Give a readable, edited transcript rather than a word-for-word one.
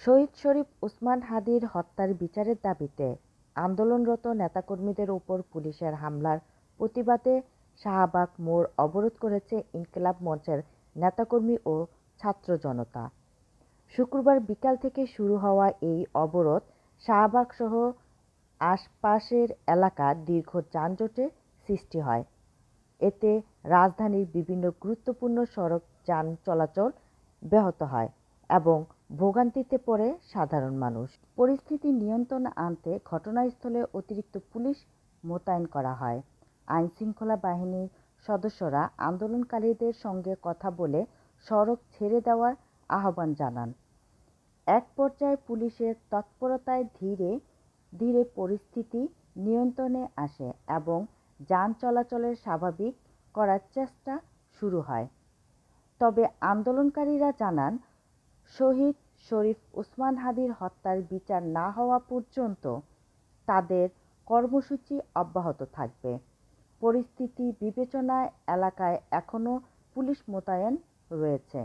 শহীদ শরীফ ওসমান হাদির হত্যার বিচারের দাবিতে আন্দোলনরত নেতাকর্মীদের ওপর পুলিশের হামলার প্রতিবাদে শাহবাগ মোড় অবরোধ করেছে ইনকিলাব মঞ্চের নেতাকর্মী ও ছাত্র জনতা। শুক্রবার বিকাল থেকে শুরু হওয়া এই অবরোধ শাহবাগসহ আশপাশের এলাকার দীর্ঘ যানজটের সৃষ্টি হয়। এতে রাজধানীর বিভিন্ন গুরুত্বপূর্ণ সড়ক যান চলাচল ব্যাহত হয় এবং ভোগান্তিতে পড়ে সাধারণ মানুষ। পরিস্থিতি নিয়ন্ত্রণে আনতে ঘটনাস্থলে অতিরিক্ত পুলিশ মোতায়েন করা হয়। আইনশৃঙ্খলা বাহিনীর সদস্যরা আন্দোলনকারীদের সঙ্গে কথা বলে সড়ক ছেড়ে দেওয়ার আহ্বান জানান। এক পর্যায়ে পুলিশের তৎপরতায় ধীরে ধীরে পরিস্থিতি নিয়ন্ত্রণে আসে এবং যান চলাচলের স্বাভাবিক করার চেষ্টা শুরু হয়। তবে আন্দোলনকারীরা জানান, শহীদ শরীফ ওসমান হাদির হত্যার বিচার না হওয়া পর্যন্ত তাদের কর্মসূচি অব্যাহত থাকবে। পরিস্থিতি বিবেচনায় এলাকায় এখনো পুলিশ মোতায়েন রয়েছে।